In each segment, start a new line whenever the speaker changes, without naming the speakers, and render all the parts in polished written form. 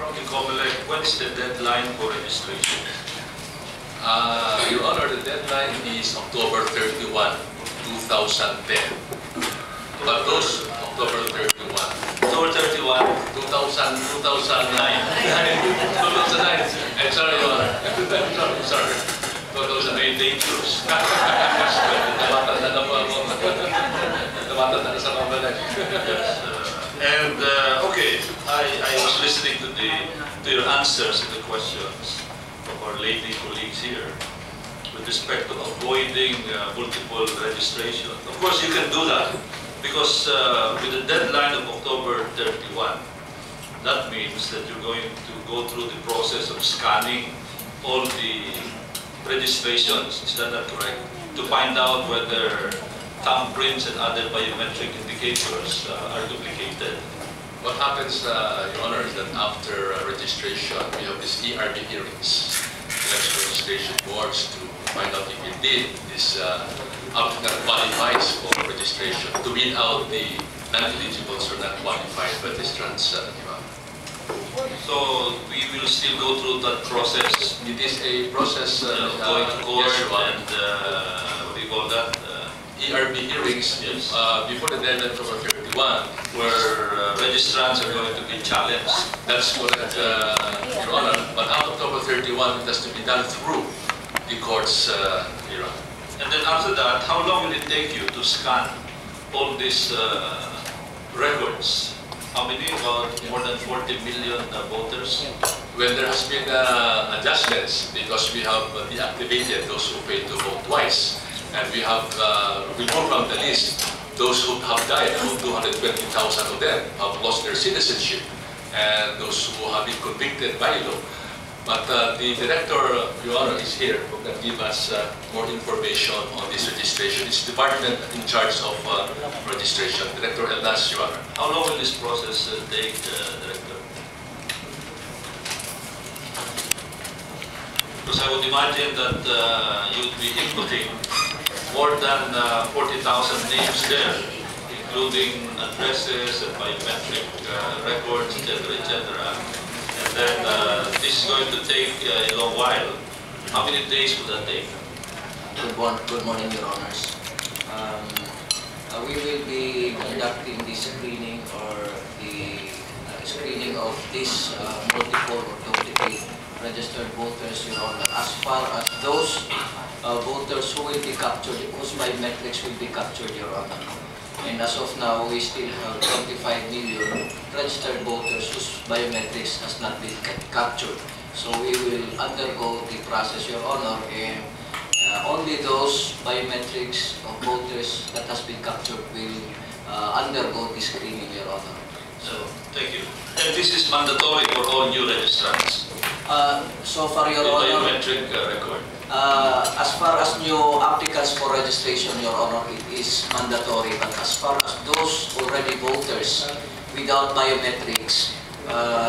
from the COMELEC, when is the deadline for registration?
Your Honor, the deadline is October 31, 2010. But those October 31.
October 31,
2009.
2009.
2009. I'm sorry, Your Honor. I'm sorry. 2008.
Dangerous.
Namatanda na po ako. Namatanda na sa COMELEC.
Yes. And okay, I was listening to your answers to the questions of our lady colleagues here with respect to avoiding multiple registration. Of course, you can do that because with the deadline of October 31, that means that you're going to go through the process of scanning all the registrations. Is that not correct? To find out whether thumbprints and other biometric indicators are duplicated.
What happens, Your Honor, is that after registration, we have these ERB hearings, election registration boards, to find out if indeed this applicant qualifies for registration, to weed out the non-eligibles or not qualified registrants.
So we will still go through that process.
It is a process
going to court
yes,
and what do you call that?
ERB hearings,
yes.
Before the deadline of October 31,
where registrants are going to be challenged.
That's correct, Your Honor. But after October 31, it has to be done through the courts, Your Honor.
And then after that, how long will it take you to scan all these records? How many? About more than 40 million voters?
Well, there has been adjustments because we have deactivated those who failed to vote twice. And we have removed from the list those who have died, about 220,000 of them have lost their citizenship, and those who have been convicted by law. But the Director, Your Honor, is here who can give us more information on this registration. It's the department in charge of registration. Director Eldas, Your Honor.
How long will this process take, Director? Because I would imagine that you would be inputting more than 40,000 names there, including addresses and biometric records, etc., etc. And then this is going to take a long while. How many days will that take?
Good morning, Your Honors. We will be conducting the screening or the screening of these multiple or duplicate registered voters, Your Honor, as far as those voters who will be captured, whose biometrics will be captured, Your Honor. And as of now, we still have 25 million registered voters whose biometrics has not been captured. So we will undergo the process, Your Honor, and only those biometrics of voters that has been captured will undergo the screening, Your Honor.
So, thank you. And this is mandatory for all new registrants?
So far, Your
the
Honor,
biometric record?
as far as new applicants for registration, Your Honor, it is mandatory. But as far as those already voters without biometrics,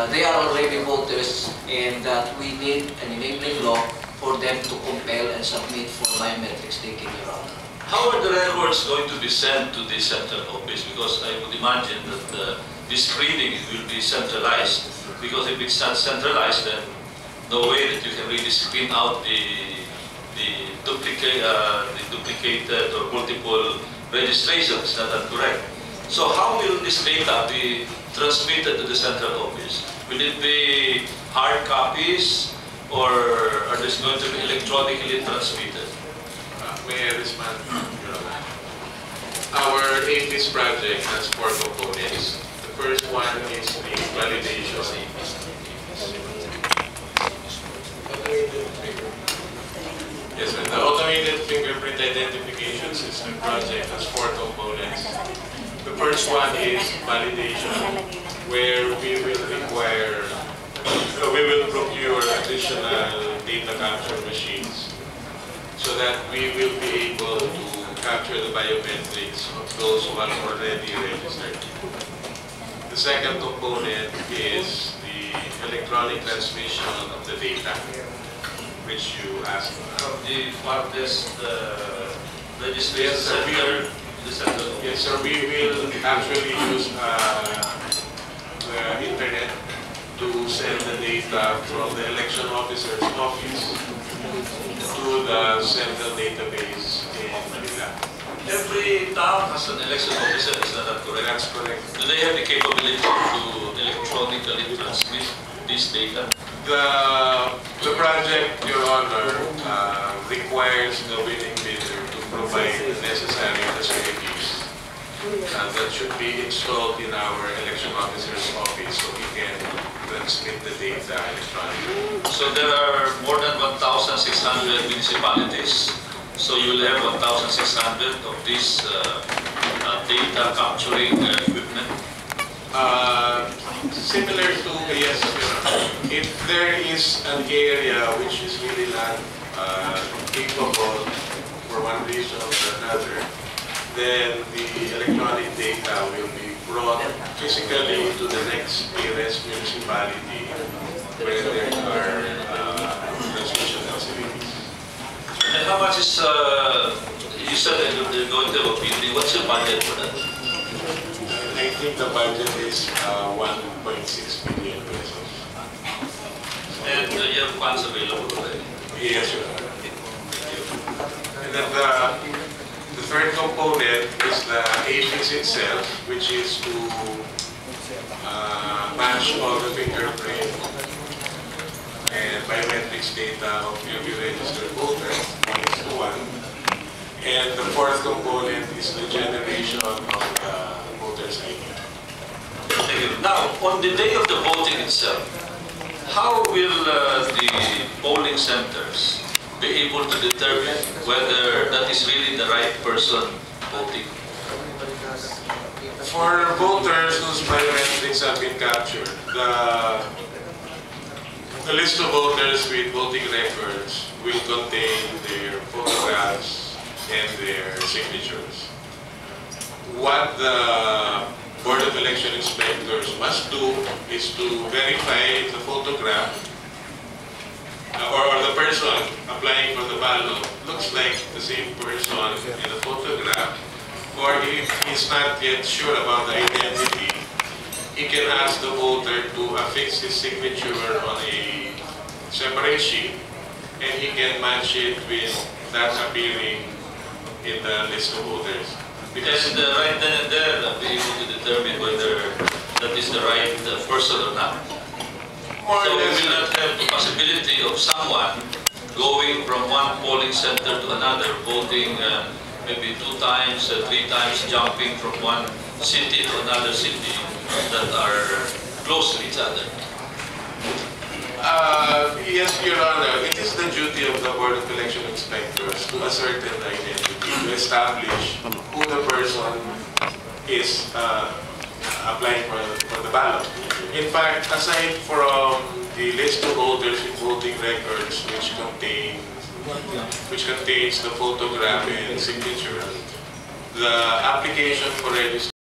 they are already voters, and that we need an enabling law for them to compel and submit for biometrics taking, Your Honor.
How are the records going to be sent to the central office? Because I would imagine that this screening will be centralized. Because if it's not centralized, then no way that you can really screen out the duplicated or multiple registrations. Is that correct? So how will this data be transmitted to the central office? Will it be hard copies, or are they going to be electronically transmitted?
May I respond? Our APIS project has 4 components. The first one is the validation. Yes, sir. The automated fingerprint identification system project has 4 components. The first one is validation, where we will procure additional data capture machines so that we will be able to capture the biometrics of those who are already registered. The second component is the electronic transmission of the data, which you asked about.
The farthest registration center,
Yes, sir. We will actually use the internet to send the data from the election officer's office to the central database in Manila.
Every town has an election officer, is that correct?
That's correct.
Do they have the capability to electronically transmit this data?
The project, Your Honor, requires the winning bidder to provide the necessary facilities that should be installed in our election officer's office so he can transmit the data electronically.
So there are more than 1,600 municipalities. So you will have 1,600 of these data capturing equipment.
Similar to, yes, if there is an area which is really not capable for one reason or another, then the electronic data will be brought physically to the next nearest municipality where there are transmission facilities.
And how much is, you said that you're going to have a building, what's your budget for that?
I think the budget is 1.6 billion pesos.
And you have funds available already?
Yes, Your Honor. And then the third component is the APIS itself, which is to match all the fingerprint and biometrics data of every registered voter, 1:1. And the fourth component is the generation of the voter's ID.
Thank you. Now, on the day of the voting itself, how will the polling centers be able to determine whether that is really the right person voting?
For voters whose biometrics have been captured, the list of voters with voting records will contain their photographs and their signatures. What the Board of Election Inspectors must do is to verify if the photograph or the person applying for the ballot looks like the same person in the photograph, or if he's not yet sure about the identity, he can ask the voter to affix his signature on a separate sheet, and he can match it with that appearing in the list of voters.
Because right then and there, they'll be able to determine whether that is the right person or not.
More
So
or
we
less,
will not have the possibility of someone going from one polling center to another, voting maybe 2 times, 3 times, jumping from one city to another city that are close to each other.
yes, Your Honor, it is the duty of the Board of Election Inspectors to ascertain the identity, to establish who the person is applying for the ballot. In fact, aside from the list of voters with voting records, which contains the photograph and signature, the application for registration